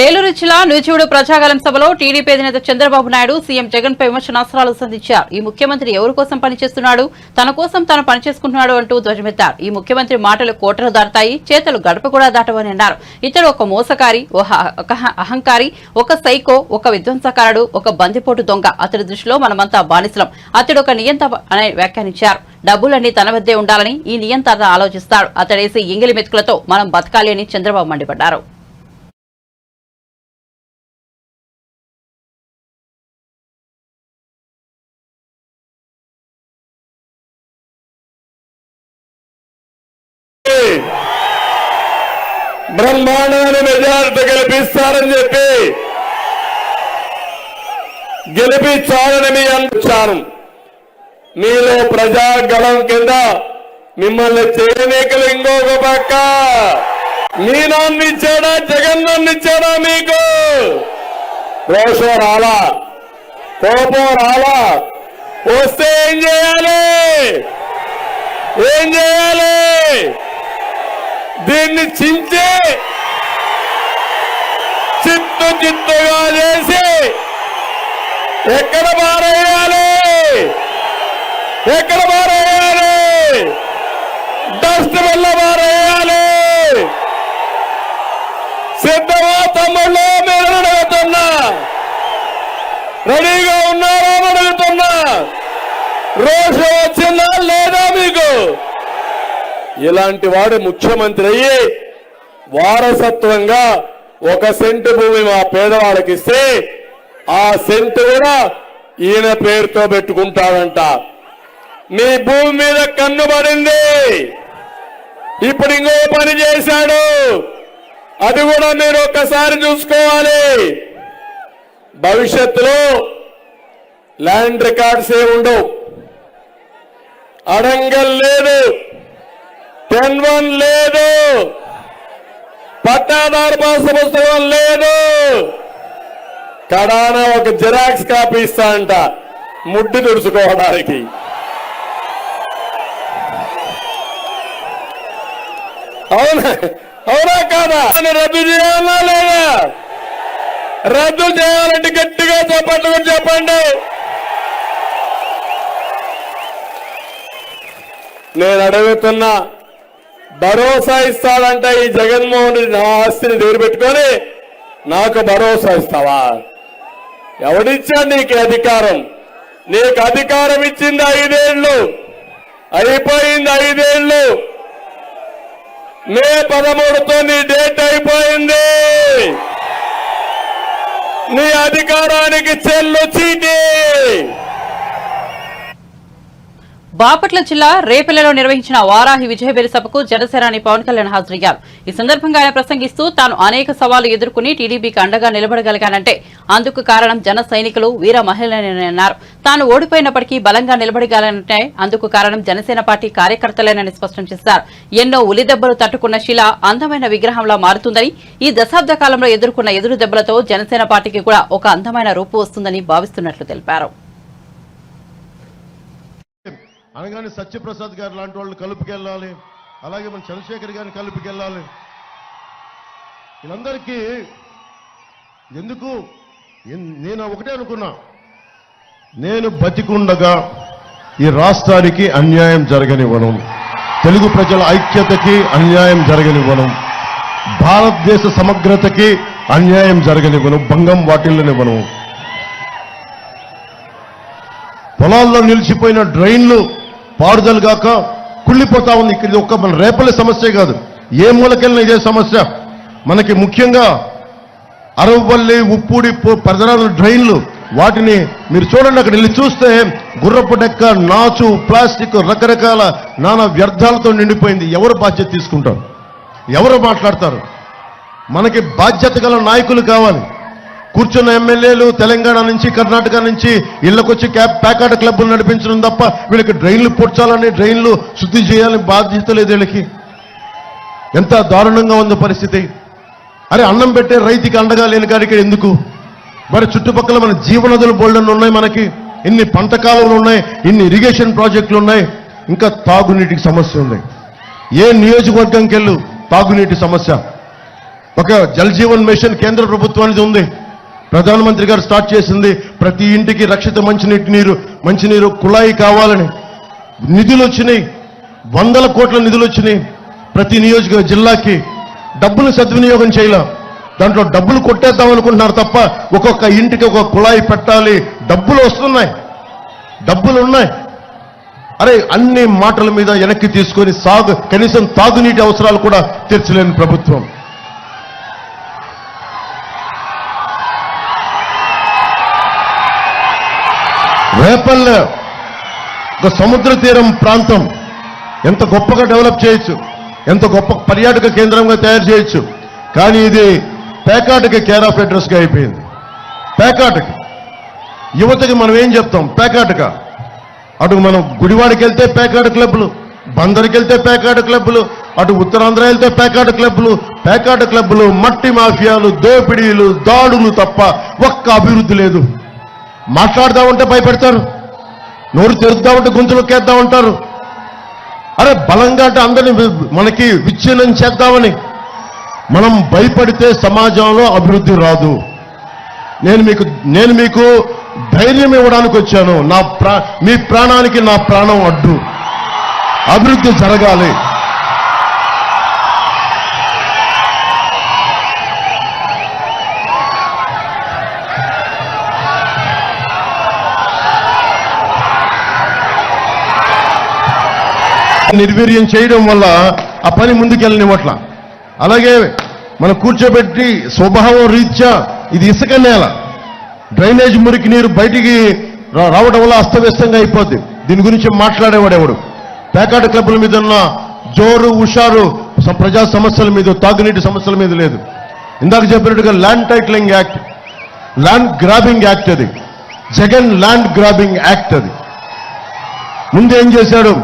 ఏలూరు జిల్లా నూజివీడు ప్రజాగలం సభలో టీడీపీ అధినేత చంద్రబాబు నాయుడు సీఎం జగన్ పై విమర్శనాస్త్రాలు సంధించారు. ఈ ముఖ్యమంత్రి ఎవరి కోసం పనిచేస్తున్నాడు, తన కోసం తాను పనిచేసుకుంటున్నాడు అంటూ ధ్వజమెత్తారు. ఈ ముఖ్యమంత్రి మాటలు కోటలు దాటుతాయి, చేతలు గడప కూడా దాటవని అన్నారు. ఇతడు ఒక మోసకారి, ఒక అహంకారి, ఒక సైకో, ఒక విధ్వంసకారుడు, ఒక బందిపోటు దొంగ. అతడి దృష్టిలో మనమంతా బానిసలం. అతడు ఒక నియంత అని వ్యాఖ్యానించారు. డబ్బులన్నీ తన వద్దే ఉండాలని ఈ నియంత ఆలోచిస్తాడు. అతడేసి ఎంగిలి మెతుకులతో మనం బతకాలి అని చంద్రబాబు మండిపడ్డారు. బ్రహ్మాండమైన మెజారిటీ గెలిపిస్తారని చెప్పి గెలిపించాలని మీ అనుచారం మీలో ప్రజాగళం కింద మిమ్మల్ని చేయనీకలు ఇంకొక పక్క మీ నాన్న ఇచ్చాడా, జగన్ నాన్న ఇచ్చాడా? మీకు రోషం రాలా, కోపం రాలా? వస్తే ఏం చేయాలి? ఏం చేయాలి? దీన్ని చించి చిత్తుగా చేసి ఎక్కడ మారేయాలి? ఎక్కడ మారేయాలి? డస్ట్ వల్ల మారేయాలి. సిద్ధమా తమ్ముళ్ళు? మీరు అడుగుతున్నా, రెడీగా ఉన్నారా అడుగుతున్నా. రోషం వచ్చిందా లేదా మీకు? ఇలాంటి వాడు ముఖ్యమంత్రి అయ్యి వారసత్వంగా 1 సెంటు భూమి మా పేదవాళ్ళకి ఇస్తే ఆ సెంటు కూడా ఈయన పేరుతో పెట్టుకుంటాడంట. మీ భూమి మీద కన్ను పడింది. ఇప్పుడు ఇంకో పని చేశాడు, అది కూడా మీరు ఒక్కసారి చూసుకోవాలి. భవిష్యత్తులో ల్యాండ్ రికార్డ్స్ ఏముండవు, అడంగల్ లేదు, 10-1 లేదు, పట్టాదారు పాస్ పుస్తకం లేదు. కడాన ఒక జిరాక్స్ కాపీ ఇస్తా అంట ముడ్డి తుడుచుకోవడానికి. అవునా కాదా? రద్దు చేయాలా లేదా? రద్దు చేయాలంటే గట్టిగా చెప్పండి. నేను అడుగుతున్నా, భరోసా ఇస్తాడంట ఈ జగన్మోహన్ రెడ్డి నా ఆస్తిని దగ్గర పెట్టుకొని నాకు భరోసా ఇస్తావా? ఎవడిచ్చాడు నీకు అధికారం? నీకు అధికారం ఇచ్చింది 5 ఏళ్ళు, అయిపోయింది 5 ఏళ్ళు. మే 13తో నీ డేట్ అయిపోయింది. నీ అధికారానికి చెల్లు చీటి. బాపట్ల జిల్లా రేపల్లెలో నిర్వహించిన వారాహి విజయబేరి సభకు జనసేనాని పవన్ కళ్యాణ్ హాజరయ్యారు. ఈ సందర్భంగా ఆయన ప్రసంగిస్తూ తాను అనేక సవాళ్లు ఎదుర్కొని టీడీపీకి అండగా నిలబడగలిగానంటే అందుకు కారణం జన సైనికులు, వీర మహిళలేనని అన్నారు. తాను ఓడిపోయినప్పటికీ బలంగా నిలబడగలనంటే అందుకు కారణం జనసేన పార్టీ కార్యకర్తలేనని స్పష్టం చేశారు. ఎన్నో ఉలిదెబ్బలు తట్టుకున్న శిల అందమైన విగ్రహంలా మారుతుందని, ఈ దశాబ్ద కాలంలో ఎదుర్కొన్న ఎదురు దెబ్బలతో జనసేన పార్టీకి కూడా ఒక అందమైన రూపు వస్తుందని భావిస్తున్నట్లు తెలిపారు. అనగానే సత్యప్రసాద్ గారు లాంటి వాళ్ళు కలుపుకెళ్ళాలి, అలాగే మన చంద్రశేఖర్ గారిని కలుపుకెళ్ళాలి. వీళ్ళందరికీ ఎందుకు? నేను ఒకటే అనుకున్నా, నేను బతికుండగా ఈ రాష్ట్రానికి అన్యాయం జరగనివ్వను, తెలుగు ప్రజల ఐక్యతకి అన్యాయం జరగనివ్వను, భారతదేశ సమగ్రతకి అన్యాయం జరగనివ్వను, భంగం వాటిల్లనివ్వను. పొలాల్లో నిలిచిపోయిన డ్రైన్లు పారుదల గాక కుళ్ళిపోతా ఉంది. ఇక్కడ ఒక్క మన రేపల్లె సమస్య కాదు, ఏ మూలకెళ్ళిన ఇదే సమస్య. మనకి ముఖ్యంగా అరవపల్లి, ఉప్పూడి పరిసరాల డ్రైన్లు, వాటిని మీరు చూడండి, అక్కడ వెళ్ళి చూస్తే గుర్రపు డెక్క, నాచు, ప్లాస్టిక్, రకరకాల నానా వ్యర్థాలతో నిండిపోయింది. ఎవరు బాధ్యత తీసుకుంటారు? ఎవరు మాట్లాడతారు? మనకి బాధ్యత గల నాయకులు కావాలి. కూర్చున్న ఎమ్మెల్యేలు తెలంగాణ నుంచి, కర్ణాటక నుంచి ఇళ్లకొచ్చి ప్యాకాట క్లబ్బులు నడిపించడం తప్ప వీళ్ళకి డ్రైన్లు పొడ్చాలని, డ్రైన్లు శుద్ధి చేయాలని బాధ్యత లేదు వీళ్ళకి. ఎంత దారుణంగా ఉంది పరిస్థితి. అరే, అన్నం పెట్టే రైతుకి అండగా లేని కాడికి ఎందుకు? మరి చుట్టుపక్కల మన జీవనదులు బోల్డన్ ఉన్నాయి, మనకి ఇన్ని పంట కాలువలు ఉన్నాయి, ఇన్ని ఇరిగేషన్ ప్రాజెక్టులు ఉన్నాయి, ఇంకా తాగునీటికి సమస్య ఉంది. ఏ నియోజకవర్గంకి వెళ్ళు తాగునీటి సమస్య. ఒక జల్ జీవన్ మిషన్ కేంద్ర ప్రభుత్వానికి ఉంది, ప్రధానమంత్రి గారు స్టార్ట్ చేసింది. ప్రతి ఇంటికి రక్షిత మంచినీరు కుళాయి కావాలని నిధులు వచ్చినాయి, 100 కోట్ల నిధులు వచ్చినాయి. ప్రతి నియోజక జిల్లాకి డబ్బులు సద్వినియోగం చేయలే. దాంట్లో డబ్బులు కొట్టేద్దాం అనుకుంటున్నారు తప్ప ఒక్కొక్క ఇంటికి ఒక కుళాయి పెట్టాలి, డబ్బులు వస్తున్నాయి, డబ్బులు ఉన్నాయి. అరే అన్ని మాటల మీద వెనక్కి తీసుకొని కనీసం తాగునీటి అవసరాలు కూడా తీర్చలేని ప్రభుత్వం. రేపల్లె ఒక సముద్ర తీరం ప్రాంతం ఎంత గొప్పగా డెవలప్ చేయొచ్చు, ఎంత గొప్ప పర్యాటక కేంద్రంగా తయారు చేయొచ్చు. కానీ ఇది పేకాటకి కేర్ ఆఫ్ అడ్రస్గా అయిపోయింది. పేకాటకి యువతకి మనం ఏం చెప్తాం? పేకాటక. అటు మనం గుడివాడికి వెళ్తే పేకాట క్లబ్లు, బందరికి వెళ్తే పేకాట క్లబ్లు, అటు ఉత్తరాంధ్ర వెళ్తే పేకాట క్లబ్లు, మట్టి మాఫియాలు, దోపిడీలు, దాడులు తప్ప ఒక్క అభివృద్ధి లేదు. మాట్లాడదామంటే భయపెడతారు, నోరు తెరుద్దామంటే గొంతులు కేద్దాం ఉంటారు. అరే బలంగా అంటే అందరినీ మనకి విచ్ఛిన్నం చేద్దామని. మనం భయపడితే సమాజంలో అభివృద్ధి రాదు. నేను మీకు ధైర్యం ఇవ్వడానికి వచ్చాను. మీ ప్రాణానికి నా ప్రాణం అడ్డు. అభివృద్ధి జరగాలి. నిర్వీర్యం చేయడం వల్ల ఆ పని ముందుకెళ్ళనివ్వట్ల. అలాగే మనం కూర్చోబెట్టి స్వభావం రీత్యా ఇది ఇసుక నేల, డ్రైనేజ్ మురికి నీరు బయటికి రావడం వల్ల అస్తవ్యస్తంగా అయిపోద్ది. దీని గురించి మాట్లాడేవాడు ఎవడు? పేకాట క్లబ్ల మీద ఉన్న జోరు హుషారు ప్రజా సమస్యల మీద, తాగునీటి సమస్యల మీద లేదు. ఇందాక చెప్పినట్టుగా land titling act, land grabbing act, అది జగన్ ల్యాండ్ గ్రాబింగ్ యాక్ట్. అది ముందు ఏం చేశాడు?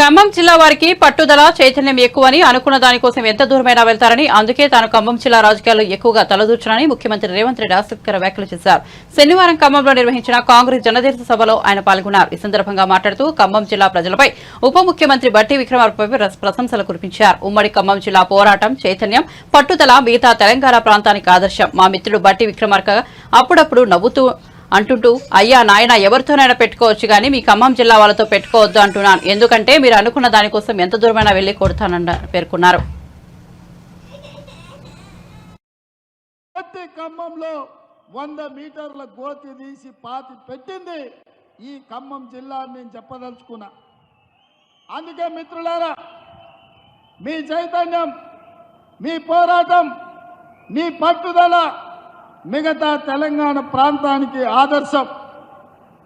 ఖమ్మం జిల్లా వారికి పట్టుదల చైతన్యం ఎక్కువని, అనుకున్న దానికోసం ఎంత దూరమైనా వెళ్తారని, అందుకే తాను ఖమ్మం జిల్లా రాజకీయాల్లో ఎక్కువగా తలదూర్చునని ముఖ్యమంత్రి రేవంత్ రెడ్డి ఆసక్తికర వ్యాఖ్యలు చేశారు. శనివారం ఖమ్మంలో నిర్వహించిన కాంగ్రెస్ జనదేశ సభలో ఆయన పాల్గొన్నారు. ఈ సందర్భంగా మాట్లాడుతూ ఖమ్మం జిల్లా ప్రజలపై ఉప ముఖ్యమంత్రి బట్టి విక్రమార్కపై ప్రశంసలు కురిపించారు. ఉమ్మడి ఖమ్మం జిల్లా పోరాటం, చైతన్యం, పట్టుదల మిగతా తెలంగాణ ప్రాంతానికి ఆదర్శం. మా మిత్రుడు బట్టి విక్రమార్క అప్పుడప్పుడు నవ్వుతూ అంటుంటూ, అయ్యా నాయన ఎవరితోనైనా పెట్టుకోవచ్చు కానీ మీ ఖమ్మం జిల్లా వాళ్ళతో పెట్టుకోవద్దు అంటున్నాను. ఎందుకంటే మీరు అనుకున్న దానికోసం ఎంత దూరమైనా వెళ్లి కొడతానని పేర్కొన్నారు. ఖమ్మంలో 100 మీటర్ల గోతి తీసి పాతి పెట్టింది ఈ ఖమ్మం జిల్లా అని నేను చెప్పదలుచుకున్నా. అందుకే మిత్రులారా, మీ చైతన్యం, మీ పోరాటం, మీ పట్టుదల మిగతా తెలంగాణ ప్రాంతానికి ఆదర్శం.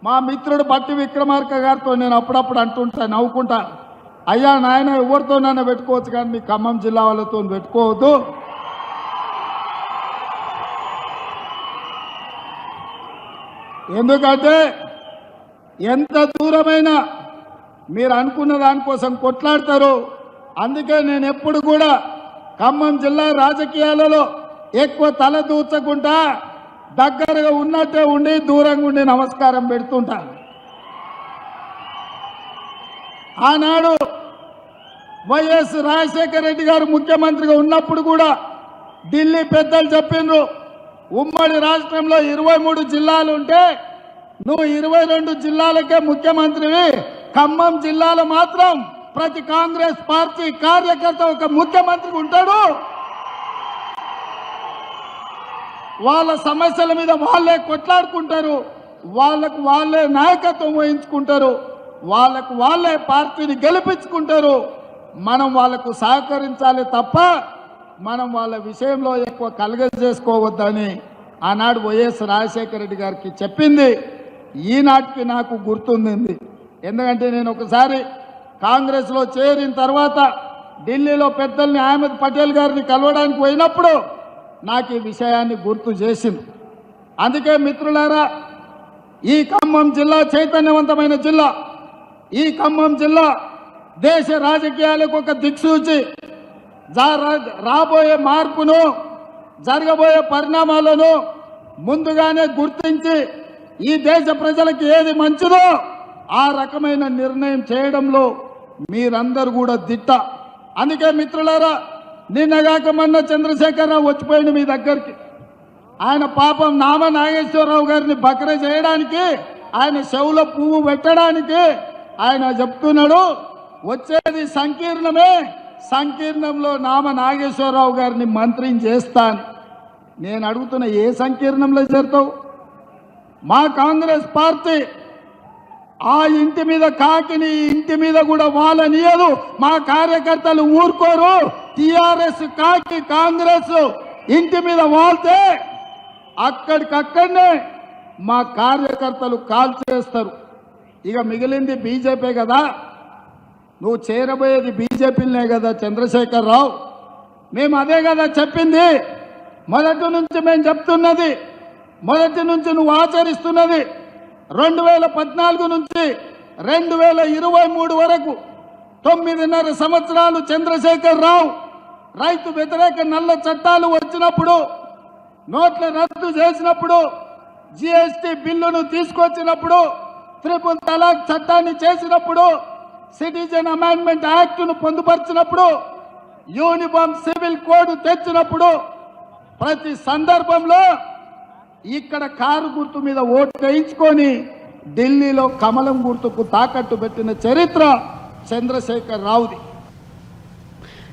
మా మిత్రుడు బట్టి విక్రమార్క గారితో నేను అప్పుడప్పుడు అంటుంటా, నవ్వుకుంటా, అయ్యా నాయన ఎవరితోనైనా పెట్టుకోవచ్చు కానీ మీ ఖమ్మం జిల్లా వాళ్ళతో పెట్టుకోవద్దు. ఎందుకంటే ఎంత దూరమైనా మీరు అనుకున్న దానికోసం కొట్లాడతారు. అందుకే నేను ఎప్పుడు కూడా ఖమ్మం జిల్లా రాజకీయాలలో ఎక్కువ తల దూర్చకుండా దగ్గరగా ఉన్నట్టే ఉండి దూరంగా ఉండి నమస్కారం పెడుతుంటాను. ఆనాడు వైఎస్ రాజశేఖర రెడ్డి గారు ముఖ్యమంత్రిగా ఉన్నప్పుడు కూడా ఢిల్లీ పెద్దలు చెప్పిండ్రు, ఉమ్మడి రాష్ట్రంలో 23 జిల్లాలు ఉంటే నువ్వు 22 జిల్లాలకే ముఖ్యమంత్రివి, ఖమ్మం జిల్లాలో మాత్రం ప్రతి కాంగ్రెస్ పార్టీ కార్యకర్త ఒక ముఖ్యమంత్రి ఉంటాడు, వాళ్ళ సమస్యల మీద వాళ్ళే కొట్లాడుకుంటారు, వాళ్ళకు వాళ్ళే నాయకత్వం వహించుకుంటారు, వాళ్ళకు వాళ్ళే పార్టీని గెలిపించుకుంటారు. మనం వాళ్ళకు సహకరించాలి తప్ప మనం వాళ్ళ విషయంలో ఎక్కువ కలగజేసుకోవద్దని ఆనాడు వైఎస్ రాజశేఖర రెడ్డి గారికి చెప్పింది ఈనాటికి నాకు గుర్తుంది. ఎందుకంటే నేను ఒకసారి కాంగ్రెస్లో చేరిన తర్వాత ఢిల్లీలో పెద్దల్ని అహ్మద్ పటేల్ గారిని కలవడానికి పోయినప్పుడు నాకు ఈ విషయాన్ని గుర్తు చేసింది. అందుకే మిత్రులారా, ఈ ఖమ్మం జిల్లా చైతన్యవంతమైన జిల్లా. ఈ ఖమ్మం జిల్లా దేశ రాజకీయాలకు ఒక దిక్సూచి. రాబోయే మార్పును, జరగబోయే పరిణామాలను ముందుగానే గుర్తించి ఈ దేశ ప్రజలకు ఏది మంచిదో ఆ రకమైన నిర్ణయం చేయడంలో మీరందరూ కూడా దిట్ట. అందుకే మిత్రులారా, నిన్నగాక మొన్న చంద్రశేఖరరావు వచ్చిపోయింది మీ దగ్గరికి. ఆయన పాపం నామ నాగేశ్వరరావు గారిని బకర చేయడానికి, ఆయన చెవులో పువ్వు పెట్టడానికి ఆయన చెప్తున్నాడు వచ్చేది సంకీర్ణమే, సంకీర్ణంలో నామ నాగేశ్వరరావు గారిని మంత్రిని చేస్తాను. నేను అడుగుతున్న ఏ సంకీర్ణంలో చేరుతావు? మా కాంగ్రెస్ పార్టీ ఆ ఇంటి మీద కాకిని ఇంటి మీద కూడా వాళ్ళనియదు. మా కార్యకర్తలు ఊరుకోరు. టిఆర్ఎస్ కాకి కాంగ్రెస్ ఇంటి మీద వాళ్తే అక్కడికక్కడనే మా కార్యకర్తలు కాల్ చేస్తారు. ఇక మిగిలింది బీజేపీ కదా, నువ్వు చేరబోయేది బీజేపీలనే కదా చంద్రశేఖరరావు. మేము అదే కదా చెప్పింది, మొదటి నుంచి మేము చెప్తున్నది, మొదటి నుంచి నువ్వు ఆచరిస్తున్నది. 2014 నుంచి 2023 వరకు 9.5 సంవత్సరాలు చంద్రశేఖరరావు రైతు వ్యతిరేక నల్ల చట్టాలు వచ్చినప్పుడు, నోట్ల రద్దు చేసినప్పుడు, జిఎస్టీ బిల్లును తీసుకొచ్చినప్పుడు, ట్రిపుల్ తలాక్ చట్టాన్ని చేసినప్పుడు, సిటిజన్ అమెండ్మెంట్ యాక్ట్ను పొందుపరిచినప్పుడు, యూనిఫామ్ సివిల్ కోడ్ తెచ్చినప్పుడు, ప్రతి సందర్భంలో ఇక్కడ కారు గుర్తు మీద ఓటు వేయించుకొని ఢిల్లీలో కమలం గుర్తుకు తాకట్టు పెట్టిన చరిత్ర చంద్రశేఖరరావుది.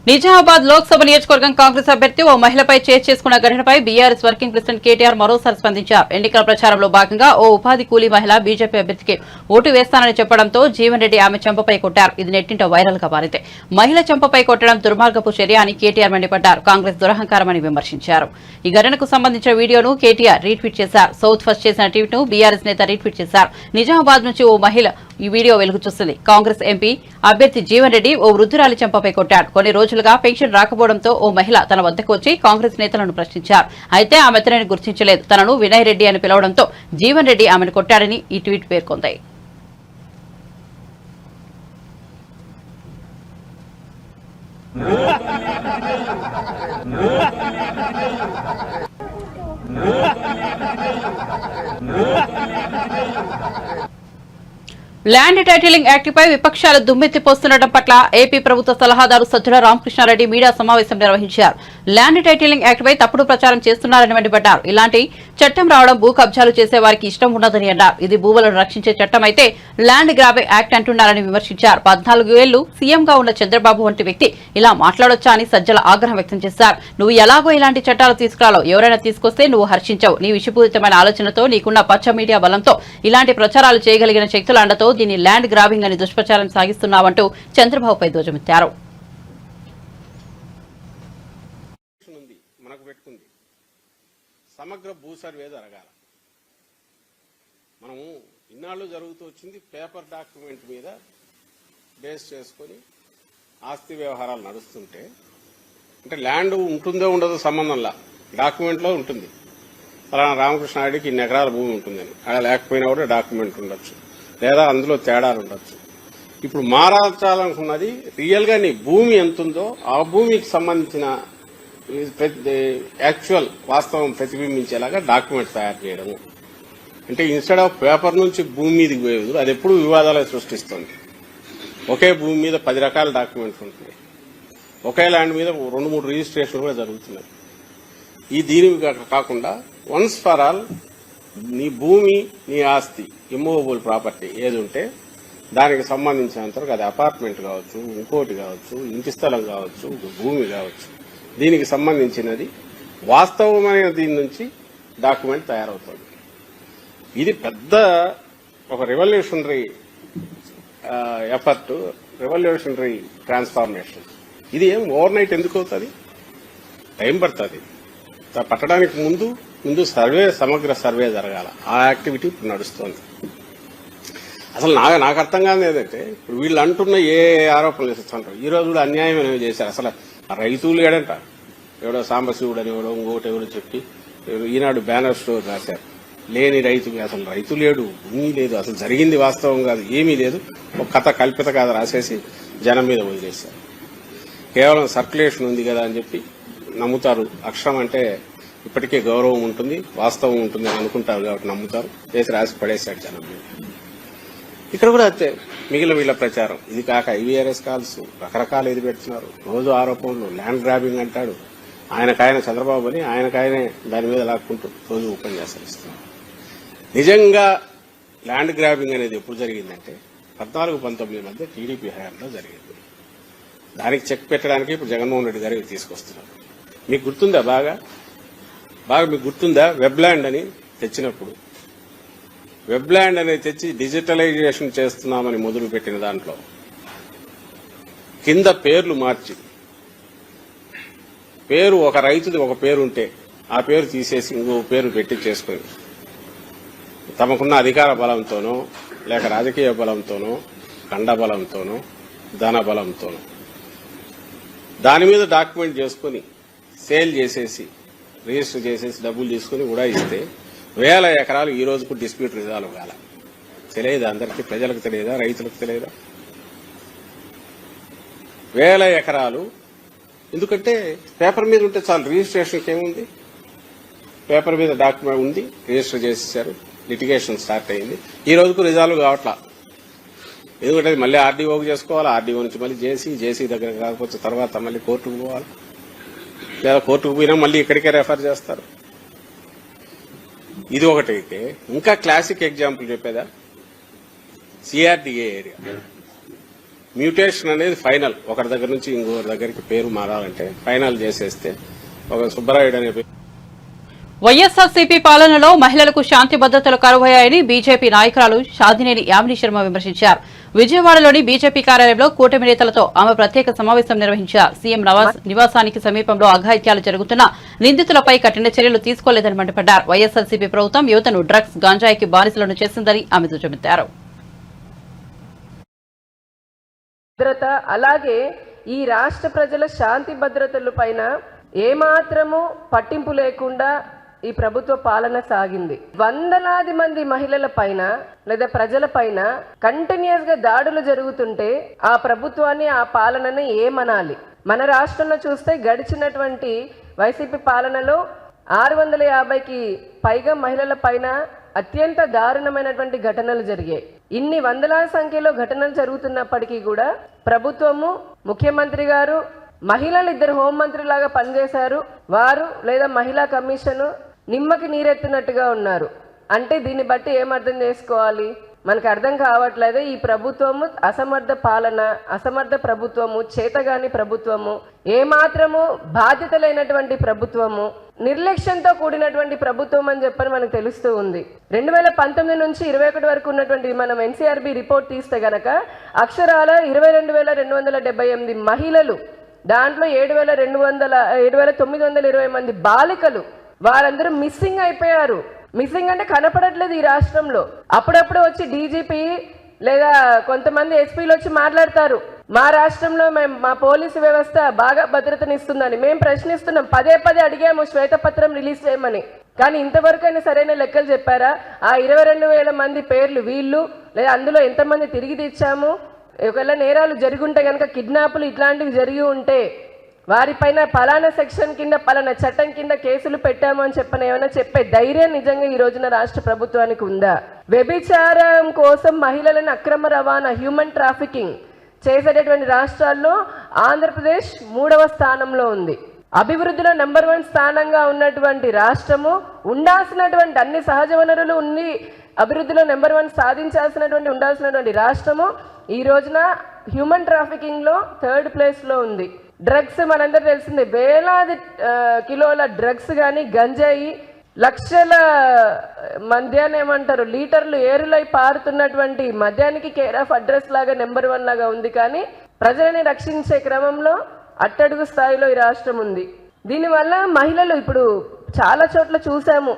నిజామాబాద్ లోక్సభ నియోజకవర్గం కాంగ్రెస్ అభ్యర్థి ఓ మహిళపై చేసుకున్న ఘటనపై బీఆర్ఎస్ వర్కింగ్ ప్రెసిడెంట్ కేటీఆర్ మరోసారి స్పందించారు. ఎన్నికల ప్రచారంలో భాగంగా ఓ ఉపాధి కూలీ మహిళ బీజేపీ అభ్యర్థికి ఓటు వేస్తానని చెప్పడంతో జీవన్ రెడ్డి ఆమె చెంపపై కొట్టారు. ఇది నెట్టింట వైరల్ గా మారింది. మహిళ చెంపపై కొట్టడం దుర్మార్గపు చర్య అని కేటీఆర్ మండిపడ్డారు. కాంగ్రెస్ దురహంకారమని విమర్శించారు. ఈ ఘటనకు సంబంధించిన వీడియోను కేటీఆర్ రీట్వీట్ చేశారు. సౌత్ ఫస్ట్ చేసిన ట్వీట్ ను బీఆర్ఎస్ నేత రీట్వీట్ చేశారు. నిజామాబాద్ నుంచి ఓ మహిళ ఈ వీడియో వెలుగు చూస్తుంది. కాంగ్రెస్ ఎంపీ అభ్యర్థి జీవన్ రెడ్డి ఓ వృద్ధురాలి చెంపపై కొట్టాడు. కొన్ని రోజులుగా పెన్షన్ రాకపోవడంతో ఓ మహిళ తన వద్దకు వచ్చి కాంగ్రెస్ నేతలను ప్రశ్నించారు. అయితే ఆమె అతనిని గుర్తించలేదు. తనను వినయ్ రెడ్డి అని పిలవడంతో జీవన్ రెడ్డి ఆమెను కొట్టాడని ఈ ట్వీట్ పేర్కొంది. ల్యాండ్ టైటిలింగ్ యాక్ట్పై విపక్షాలు దుమ్మెత్తిపోస్తుండటం పట్ల ఏపీ ప్రభుత్వ సలహాదారు సజ్జల రామకృష్ణారెడ్డి మీడియా సమావేశం నిర్వహించారు. ల్యాండ్ టైటిలింగ్ యాక్ట్పై తప్పుడు ప్రచారం చేస్తున్నారని మండిపడ్డారు. ఇలాంటి చట్టం రావడం భూ కబ్జాలు చేసే వారికి ఇష్టం ఉన్నదని అన్నారు. ఇది భూములను రక్షించే చట్టం అయితే ల్యాండ్ గ్రాబింగ్ యాక్ట్ అంటున్నారని విమర్శించారు. 14 ఏళ్లు సీఎంగా ఉన్న చంద్రబాబు వంటి వ్యక్తి ఇలా మాట్లాడొచ్చా అని సజ్జల ఆగ్రహం వ్యక్తం చేశారు. నువ్వు ఎలాగో ఇలాంటి చట్టాలు తీసుకురాలో, ఎవరైనా తీసుకొస్తే నువ్వు హర్షించవు. నీ విషపూరితమైన ఆలోచనతో, నీకున్న పచ్చ మీడియా బలంతో, ఇలాంటి ప్రచారాలు చేయగలిగిన శక్తుల అండతో దీన్ని ల్యాండ్ గ్రాబింగ్ అని దుష్ప్రచారం సాగిస్తున్నావంటూ చంద్రబాబుపై ధ్వజమెత్తారు. సమగ్ర భూ సర్వే జరగాల. మనము ఇన్నాళ్ళు జరుగుతూ వచ్చింది పేపర్ డాక్యుమెంట్ మీద బేస్ చేసుకొని ఆస్తి వ్యవహారాలు నడుస్తుంటే, అంటే ల్యాండ్ ఉంటుందో ఉండదో సంబంధంలా డాక్యుమెంట్లో ఉంటుంది. ఫలానా రామకృష్ణారెడ్డికి ఇన్ని ఎకరాల భూమి ఉంటుందని, అలా లేకపోయినా కూడా డాక్యుమెంట్ ఉండొచ్చు, లేదా అందులో తేడాలు ఉండొచ్చు. ఇప్పుడు మారాల్చాలనుకున్నది రియల్ గా నీ భూమి ఎంతుందో ఆ భూమికి సంబంధించిన యాక్చువల్ వాస్తవం ప్రతిబింబించేలాగా డాక్యుమెంట్ తయారు చేయడము. అంటే ఇన్స్టెడ్ ఆఫ్ పేపర్ నుంచి భూమి మీదకి పోయేది, అది ఎప్పుడు వివాదాలు సృష్టిస్తుంది. ఒకే భూమి మీద 10 రకాల డాక్యుమెంట్స్ ఉంటున్నాయి. ఒకే ల్యాండ్ మీద 2-3 రిజిస్ట్రేషన్లు కూడా జరుగుతున్నాయి. ఈ దీని కాకుండా వన్స్ ఫర్ ఆల్ నీ భూమి, నీ ఆస్తి, ఇమ్మూవబుల్ ప్రాపర్టీ ఏది ఉంటే దానికి సంబంధించినంతవరకు అది అపార్ట్మెంట్ కావచ్చు, ఇంకోటి కావచ్చు, ఇంటి స్థలం కావచ్చు, భూమి కావచ్చు, దీనికి సంబంధించినది వాస్తవమైన దీని నుంచి డాక్యుమెంట్ తయారవుతుంది. ఇది పెద్ద ఒక రెవల్యూషనరీ ఎఫర్ట్, రెవల్యూషనరీ ట్రాన్స్ఫార్మేషన్. ఇది ఏం ఓవర్ నైట్ ఎందుకు అవుతుంది? టైం పడుతుంది. పట్టడానికి ముందు సర్వే, సమగ్ర సర్వే జరగాల. ఆ యాక్టివిటీ ఇప్పుడు నడుస్తోంది. అసలు నాకు అర్థం కాదు ఏదంటే, ఇప్పుడు వీళ్ళు అంటున్న ఏ ఆరోపణలు చేస్తుంటారు. ఈ రోజు కూడా అన్యాయం అనేవి చేశారు. అసలు రైతులు ఏడంట, ఎవడో సాంబశివుడు అని ఎవడో ఇంకోటి ఎవరో చెప్పి ఈనాడు బ్యానర్ స్టోర్ రాశారు. లేని రైతు, అసలు రైతు లేడు, భూమి లేదు, అసలు జరిగింది వాస్తవం కాదు, ఏమీ లేదు, ఒక కథ కల్పిత కథ రాసేసి జనం మీద వదిలేశారు. కేవలం సర్క్యులేషన్ ఉంది కదా అని చెప్పి నమ్ముతారు. అక్షరం అంటే ఇప్పటికే గౌరవం ఉంటుంది, వాస్తవం ఉంటుంది అని అనుకుంటారు కాబట్టి నమ్ముతారు. చేసి రాసి పడేశాడు జనం మీద. ఇక్కడ కూడా అంతే. మిగిలిన వీళ్ళ ప్రచారం ఇది కాక IVRS కాల్స్ రకరకాలు ఏది పెడుతున్నారు, రోజు ఆరోపణలు, ల్యాండ్ గ్రాబింగ్ అంటాడు. ఆయనకాయన చంద్రబాబు అని ఆయనకాయనే దాని మీద లాక్కుంటూ రోజు ఉపన్యాసాలు ఇస్తున్నారు. నిజంగా ల్యాండ్ గ్రాబింగ్ అనేది ఎప్పుడు జరిగిందంటే 14-19 మధ్య టీడీపీ హయాంలో జరిగింది. దానికి చెక్ పెట్టడానికి ఇప్పుడు జగన్మోహన్ రెడ్డి గారు తీసుకొస్తున్నారు. మీకు గుర్తుందా? బాగా మీకు గుర్తుందా? వెబ్ల్యాండ్ అని తెచ్చినప్పుడు, వెబ్ల్యాండ్ అనేది తెచ్చి డిజిటలైజేషన్ చేస్తున్నామని మొదలుపెట్టిన దాంట్లో కింద పేర్లు మార్చి, పేరు ఒక రైతుది ఒక పేరు ఉంటే ఆ పేరు తీసేసి ఇంకో పేరు పెట్టి చేసుకుని తమకున్న అధికార బలంతోనో లేక రాజకీయ బలంతోనో కండ బలంతోనో ధన బలంతోనో దాని మీద డాక్యుమెంట్ చేసుకుని సేల్ చేసేసి రిజిస్టర్ చేసేసి డబ్బులు తీసుకుని కూడా ఇస్తే 1000 ఎకరాలు ఈ రోజుకు డిస్ప్యూట్ రిజాల్వ్ కాల. తెలియదా? అందరికీ ప్రజలకు తెలియదా? రైతులకు తెలియదా? 1000 ఎకరాలు ఎందుకంటే పేపర్ మీద ఉంటే చాలు. రిజిస్ట్రేషన్కి ఏముంది? పేపర్ మీద డాక్యుమెంట్ ఉంది, రిజిస్టర్ చేసేసారు, లిటిగేషన్ స్టార్ట్ అయింది. ఈ రోజుకు రిజాల్వ్ కావట్లా. ఎందుకంటే మళ్ళీ ఆర్డీఓకి చేసుకోవాలి, ఆర్డీఓ నుంచి మళ్ళీ జేసీ దగ్గర కాకపోతే తర్వాత మళ్ళీ కోర్టుకు పోవాలి, లేదా కోర్టుకు పోయినా మళ్ళీ ఇక్కడికే రెఫర్ చేస్తారు. ఇది ఒకటైతే ఇంకా క్లాసిక్ ఎగ్జాంపుల్ చెప్పేదా? CRDA ఏరియా మ్యూటేషన్ అనేది ఫైనల్. ఒకరి దగ్గర నుంచి ఇంకొకరి దగ్గరికి పేరు మారాలంటే ఫైనల్ చేసేస్తే ఒక సుబ్బరాయుడు అనే పేరు. వైఎస్ఆర్సీపీ పాలనలో మహిళలకు శాంతి భద్రతలు కరువయ్యాయని బీజేపీ నాయకురాలు షాదినేని యామిని శర్మ విమర్శించారు. విజయవాడలోని బీజేపీ కార్యాలయంలో కూటమి నేతలతో ఆమె ప్రత్యేక సమావేశం నిర్వహించారు. సీఎం నివాసానికి సమీపంలో అఘాయిత్యాలు జరుగుతున్నా నిందితులపై కఠిన చర్యలు తీసుకోలేదని మండిపడ్డారు. వైఎస్ఆర్సీపీ ప్రభుత్వం యువతను డ్రగ్స్, గాంజాయికి బానిసలను చేసిందని ఆమె ధ్వజమెత్తారు. భద్రత అలాగే ఈ రాష్ట్ర ప్రజల శాంతి భద్రతల పైన ఏమాత్రము పట్టింపు లేకుండా ఈ ప్రభుత్వ పాలన సాగింది. వందలాది మంది మహిళల పైన లేదా ప్రజల పైన కంటిన్యూస్ గా దాడులు జరుగుతుంటే ఆ ప్రభుత్వాన్ని, ఆ పాలనని ఏమనాలి? మన రాష్ట్రంలో చూస్తే గడిచినటువంటి వైసీపీ పాలనలో 650కి పైగా మహిళల పైన అత్యంత దారుణమైనటువంటి ఘటనలు జరిగాయి. ఇన్ని వందలాది సంఖ్యలో ఘటనలు జరుగుతున్నప్పటికీ కూడా ప్రభుత్వము, ముఖ్యమంత్రి గారు మహిళలు 2 హోంమంత్రిలాగా పనిచేశారు. వారు లేదా మహిళా కమిషన్ నిమ్మకి నీరెత్తినట్టుగా ఉన్నారు. అంటే దీన్ని బట్టి ఏమర్థం చేసుకోవాలి? మనకు అర్థం కావట్లేదు. ఈ ప్రభుత్వము అసమర్థ పాలన, అసమర్థ ప్రభుత్వము, చేతగాని ప్రభుత్వము, ఏమాత్రము బాధ్యత లేనటువంటి ప్రభుత్వము, నిర్లక్ష్యంతో కూడినటువంటి ప్రభుత్వం అని చెప్పని మనకు తెలుస్తూ ఉంది. 2019 నుంచి 21 వరకు ఉన్నటువంటి మనం NCRB రిపోర్ట్ తీస్తే గనక అక్షరాల 22,278 మహిళలు, దాంట్లో 7,920 మంది బాలికలు, వారందరూ మిస్సింగ్ అయిపోయారు. మిస్సింగ్ అంటే కనపడట్లేదు ఈ రాష్ట్రంలో. అప్పుడప్పుడు వచ్చి డీజీపీ లేదా కొంతమంది ఎస్పీలు వచ్చి మాట్లాడతారు, మా రాష్ట్రంలో మా పోలీసు వ్యవస్థ బాగా భద్రతనిస్తుందని. మేము ప్రశ్నిస్తున్నాం, పదే అడిగాము శ్వేతపత్రం రిలీజ్ చేయమని. కానీ ఇంతవరకైనా సరైన లెక్కలు చెప్పారా? ఆ 22,000 మంది పేర్లు వీళ్ళు, లేదా అందులో ఎంతమంది తిరిగి తెచ్చాము? ఒకవేళ నేరాలు జరిగి ఉంటే కనుక, కిడ్నాపులు ఇట్లాంటివి జరిగి ఉంటే వారిపైన పలానా సెక్షన్ కింద, పలానా చట్టం కింద కేసులు పెట్టాము అని చెప్పని ఏమైనా చెప్పే ధైర్యం నిజంగా ఈ రోజున రాష్ట్ర ప్రభుత్వానికి ఉందా? వ్యభిచారం కోసం మహిళలను అక్రమ రవాణా, హ్యూమన్ ట్రాఫికింగ్ చేసేటటువంటి రాష్ట్రాల్లో ఆంధ్రప్రదేశ్ 3వ స్థానంలో ఉంది. అభివృద్ధిలో నెంబర్ 1 స్థానంగా ఉన్నటువంటి రాష్ట్రము, ఉండాల్సినటువంటి అన్ని సహజ వనరులు ఉండి అభివృద్ధిలో నెంబర్ 1 సాధించాల్సినటువంటి ఉండాల్సినటువంటి రాష్ట్రము ఈ రోజున హ్యూమన్ ట్రాఫికింగ్ లో 3rd ప్లేస్లో ఉంది. డ్రగ్స్ మనందరూ తెలిసిందే, వేలాది కిలోల డ్రగ్స్ కానీ, గంజాయి, లక్షల మద్యాన్ని ఏమంటారు లీటర్లు ఏరులై పారుతున్నటువంటి మద్యానికి కేర్ ఆఫ్ అడ్రస్ లాగా నెంబర్ 1 లాగా ఉంది. కానీ ప్రజలని రక్షించే క్రమంలో అట్టడుగు స్థాయిలో ఈ రాష్ట్రం ఉంది. దీనివల్ల మహిళలు ఇప్పుడు చాలా చోట్ల చూసాము,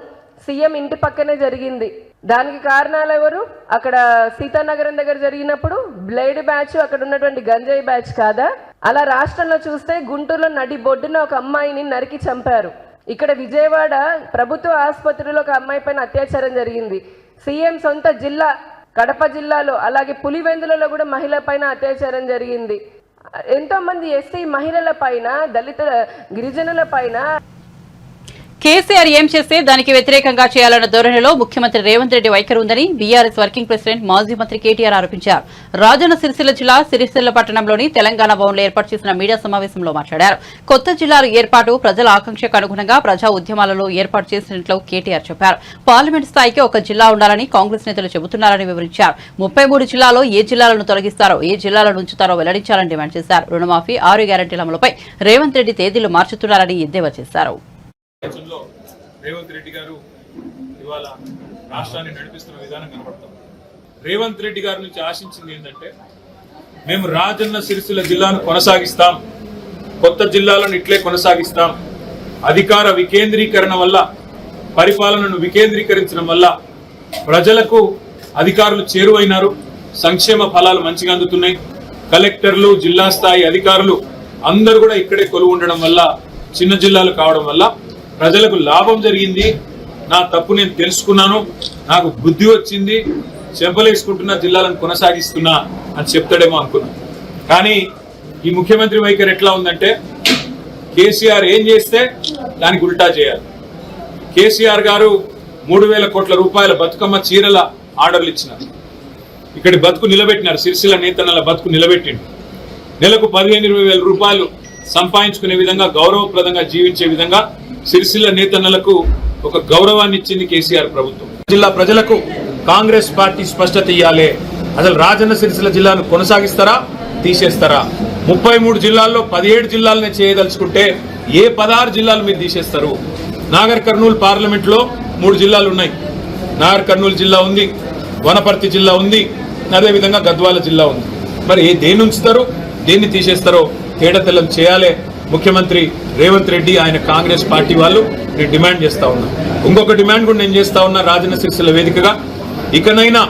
సీఎం ఇంటి పక్కనే జరిగింది. దానికి కారణాలు ఎవరు? అక్కడ సీతానగరం దగ్గర జరిగినప్పుడు బ్లేడ్ బ్యాచ్, అక్కడ ఉన్నటువంటి గంజాయి బ్యాచ్ కాదా? అలా రాష్ట్రంలో చూస్తే గుంటూరులో నడి బొడ్డున ఒక అమ్మాయిని నరికి చంపారు. ఇక్కడ విజయవాడ ప్రభుత్వ ఆసుపత్రిలో ఒక అమ్మాయి పైన అత్యాచారం జరిగింది. సీఎం సొంత జిల్లా కడప జిల్లాలో, అలాగే పులివెందులలో కూడా మహిళ పైన అత్యాచారం జరిగింది. ఎంతో మంది ఎస్సీ మహిళల పైన, దళిత గిరిజనుల పైన కేసీఆర్ ఏం చేస్తే దానికి వ్యతిరేకంగా చేయాలన్న ధోరణిలో ముఖ్యమంత్రి రేవంత్ రెడ్డి వైఖరి ఉందని బీఆర్ఎస్ వర్కింగ్ ప్రెసిడెంట్ మాజీ మంత్రి కేటీఆర్ ఆరోపించారు. రాజన్న సిరిసిల్ల జిల్లా సిరిసిల్ల పట్టణంలోని తెలంగాణ భవన్లో ఏర్పాటు చేసిన మీడియా సమావేశంలో మాట్లాడారు. కొత్త జిల్లాల ఏర్పాటు ప్రజల ఆకాంక్షకు అనుగుణంగా ప్రజా ఉద్యమాలలో ఏర్పాటు చేసినట్లు కేటీఆర్ చెప్పారు. పార్లమెంట్ స్థాయికి ఒక జిల్లా ఉండాలని కాంగ్రెస్ నేతలు చెబుతున్నారని వివరించారు. 33 జిల్లాలో ఏ జిల్లాలను తొలగిస్తారో ఏ జిల్లాలను ఉంచుతారో వెల్లడించాలని డిమాండ్ చేశారు. రుణమాఫీ 6 గ్యారెంటీల అమలుపై రేవంత్ రెడ్డి తేదీలు మార్చుతున్నారని ఎద్దేవా చేశారు. రేవంత్ రెడ్డి గారు ఇవాళ రాష్ట్రాన్ని నడిపిస్తున్న విధానం కనబడతాం. రేవంత్ రెడ్డి గారి నుంచి ఆశించింది ఏంటంటే మేము రాజన్న సిరిసిల్ల జిల్లాను కొనసాగిస్తాం, కొత్త జిల్లాలను ఇట్లే కొనసాగిస్తాం, అధికార వికేంద్రీకరణ వల్ల పరిపాలనను వికేంద్రీకరించడం వల్ల ప్రజలకు అధికారులు చేరువైనారు, సంక్షేమ ఫలాలు మంచిగా అందుతున్నాయి, కలెక్టర్లు జిల్లా స్థాయి అధికారులు అందరూ కూడా ఇక్కడే కొలువు ఉండడం వల్ల చిన్న జిల్లాలు కావడం వల్ల ప్రజలకు లాభం జరిగింది, నా తప్పు నేను తెలుసుకున్నాను, నాకు బుద్ధి వచ్చింది, చెంపలేసుకుంటున్న జిల్లాలను కొనసాగిస్తున్నా అని చెప్తాడేమో అనుకున్నా. కానీ ఈ ముఖ్యమంత్రి వైఖరి ఎట్లా ఉందంటే కేసీఆర్ ఏం చేస్తే దానికి ఉల్టా చేయాలి. కేసీఆర్ గారు 3,000 కోట్ల రూపాయల బతుకమ్మ చీరల ఆర్డర్లు ఇచ్చినారు. ఇక్కడి బతుకు నిలబెట్టినారు, సిరిసిల్ల నేతన్నల బతుకు నిలబెట్టిండు. నెలకు 15-20 వేల రూపాయలు సంపాదించుకునే విధంగా గౌరవప్రదంగా జీవించే విధంగా సిరిసిల్ల నేతన్నలకు ఒక గౌరవాన్ని ఇచ్చింది కేసీఆర్ ప్రభుత్వం. జిల్లా ప్రజలకు కాంగ్రెస్ పార్టీ స్పష్టత ఇయ్యాలి. అసలు రాజన్న సిరిసిల్ల జిల్లాను కొనసాగిస్తారా, తీసేస్తారా? 33 జిల్లాల్లో 17 జిల్లాలనే చేయదలుచుకుంటే ఏ 16 జిల్లాలు మీరు తీసేస్తారు? నాగర్ కర్నూలు పార్లమెంట్ లో 3 జిల్లాలు ఉన్నాయి. నాగర్ కర్నూలు జిల్లా ఉంది, వనపర్తి జిల్లా ఉంది, అదేవిధంగా గద్వాల జిల్లా ఉంది. మరి దేన్ని ఉంచుతారు, దేన్ని తీసేస్తారో తేడతెల్లం చేయాలి ముఖ్యమంత్రి రేవంత్ రెడ్డి, ఆయన కాంగ్రెస్ పార్టీ వాళ్ళు. నేను డిమాండ్ చేస్తా ఉన్నా, ఇంకొక డిమాండ్ కూడా నేను చేస్తా ఉన్నా రాజన్న సిరిసిల్ల వేదికగా, ఇకనైనా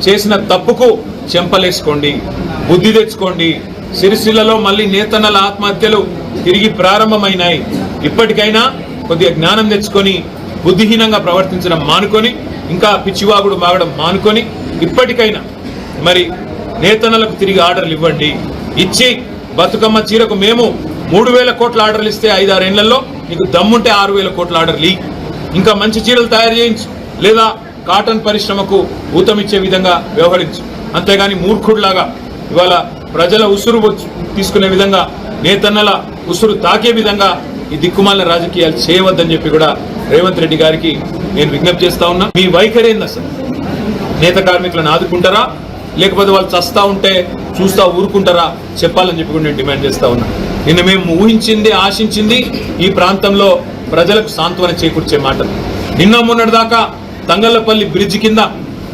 చేసిన తప్పుకు చెంపలేసుకోండి, బుద్ధి తెచ్చుకోండి. సిరిసిల్లలో మళ్ళీ నేతన్నల ఆత్మహత్యలు తిరిగి ప్రారంభమైనాయి. ఇప్పటికైనా కొద్దిగా జ్ఞానం తెచ్చుకొని బుద్ధిహీనంగా ప్రవర్తించడం మానుకొని, ఇంకా పిచ్చివాగుడు మాగడం మానుకొని ఇప్పటికైనా మరి నేతన్నలకు తిరిగి ఆర్డర్లు ఇవ్వండి. ఇచ్చి బతుకమ్మ చీరకు మేము 3,000 కోట్ల ఆర్డర్లు ఇస్తే 5-6 ఏళ్లలో నీకు దమ్ముంటే 6,000 కోట్ల ఆర్డర్లు ఇ, ఇంకా మంచి చీరలు తయారు చేయించు, లేదా కాటన్ పరిశ్రమకు ఊతమిచ్చే విధంగా వ్యవహరించు. అంతేగాని మూర్ఖుడిలాగా ఇవాళ ప్రజల ఉసురు తీసుకునే విధంగా, నేతన్నల ఉసురు తాకే విధంగా ఈ దిక్కుమాలిన రాజకీయాలు చేయవద్దని చెప్పి కూడా రేవంత్ రెడ్డి గారికి నేను విజ్ఞప్తి చేస్తా ఉన్నా. మీ వైఖరి ఏంది అసలు? నేత కార్మికులను ఆదుకుంటారా, లేకపోతే వాళ్ళు చస్తా ఉంటే చూస్తా ఊరుకుంటారా చెప్పాలని చెప్పి కూడా నేను డిమాండ్ చేస్తా ఉన్నా. నిన్న మేము ఊహించింది, ఆశించింది ఈ ప్రాంతంలో ప్రజలకు సాంత్వన చేకూర్చే మాటలు. నిన్న మొన్నటి దాకా తంగళ్లపల్లి బ్రిడ్జ్ కింద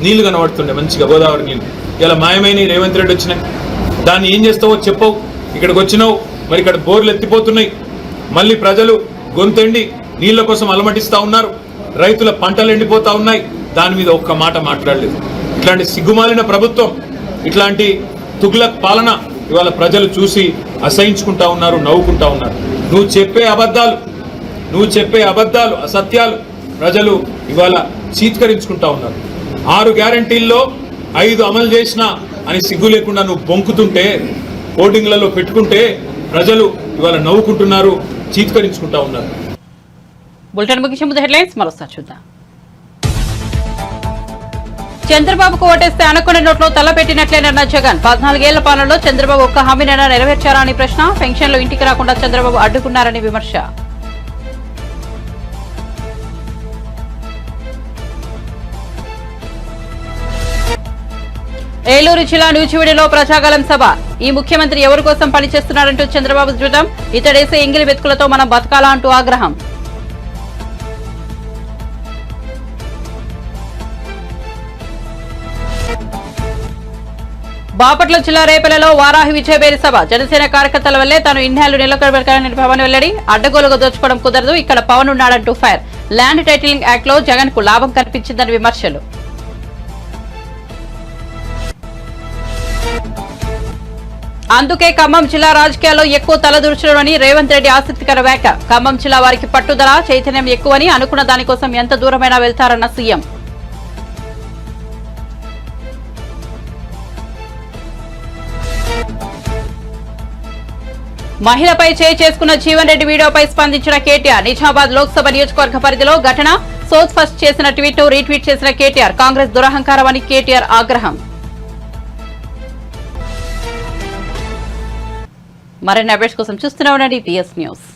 నీళ్లు కనబడుతుండే మంచిగా, గోదావరి నీళ్లు. ఇలా మాయమైన రేవంత్ రెడ్డి వచ్చినాయి. దాన్ని ఏం చేస్తావో చెప్పవు. ఇక్కడికి వచ్చినావు, మరి ఇక్కడ బోర్లు ఎత్తిపోతున్నాయి, మళ్ళీ ప్రజలు గొంతెండి నీళ్ల కోసం అలమటిస్తా ఉన్నారు, రైతుల పంటలు ఎండిపోతా ఉన్నాయి. దాని మీద ఒక్క మాట మాట్లాడలేదు. ఇట్లాంటి సిగ్గుమాలిన ప్రభుత్వం, ఇట్లాంటి తుగ్లక్ పాలన ఇవాళ ప్రజలు చూసి అసహించుకుంటా ఉన్నారు, నవ్వుకుంటా ఉన్నారు. నువ్వు చెప్పే అబద్ధాలు, అసత్యాలు ప్రజలు ఇవాళ చీత్కరించుకుంటా ఉన్నారు. 6 గ్యారంటీల్లో 5 అమలు చేసినా అని సిగ్గు లేకుండా నువ్వు బొంకుతుంటే, హోర్డింగ్లలో పెట్టుకుంటే ప్రజలు ఇవాళ నవ్వుకుంటున్నారు, చీత్కరించుకుంటా ఉన్నారు. బులెటిన్ ముగించే ముందు హెడ్లైన్స్ మరోసారి చూద్దాం. చంద్రబాబుకు ఓటేస్తే అనుకున్న నోట్లో తలపెట్టినట్లేనన్న జగన్. 14 ఏళ్ల పాలనలో చంద్రబాబు ఒక్క హామీనైనా నెరవేర్చారా అని ప్రశ్న. పెన్షన్లు ఇంటికి రాకుండా చంద్రబాబు అడ్డుకున్నారని విమర్శ. ఏలూరు జిల్లా నూజివీడులో ప్రజాగలం సభ. ఈ ముఖ్యమంత్రి ఎవరి కోసం పనిచేస్తున్నారంటూ చంద్రబాబు ధ్రుతం. ఇతడేసే ఎంగిలి వెతుకులతో మనం బతకాలా అంటూ ఆగ్రహం. బాపట్ల జిల్లా రేపలలో వారాహి విజయబేరి సభ. జనసేన కార్యకర్తల వల్లే తాను ఇన్నేళ్లు నిలకడబెట్టాలని పవన్ వెల్లడి. అడ్డగోలుగా దోచుకోవడం కుదరదు, ఇక్కడ పవన్ ఉన్నాడంటూ ఫైర్. ల్యాండ్ టైటిలింగ్ యాక్ట్ లో జగన్ కు లాభం కనిపించిందని విమర్శలు. అందుకే ఖమ్మం జిల్లా రాజకీయాల్లో ఎక్కువ తలదూర్చడమని రేవంత్ రెడ్డి ఆసక్తికర వ్యాఖ్య. ఖమ్మం జిల్లా వారికి పట్టుదల, చైతన్యం ఎక్కువని, అనుకున్న దానికోసం ఎంత దూరమైనా వెళ్తారన్న సీఎం. మహిళపై చేయి చేసుకున్న జీవన్ రెడ్డి వీడియోపై స్పందించిన కేటీఆర్. నిజామాబాద్ లోక్సభ నియోజకవర్గ పరిధిలో ఘటన. సోత్ ఫస్ట్ చేసిన ట్వీట్ రీట్వీట్ చేసిన కేటీఆర్. కాంగ్రెస్ దురహంకారం అని కేటీఆర్ ఆగ్రహం. మరిన్ని అప్డేట్స్ కోసం చూస్తూనే ఉండండి PS న్యూస్.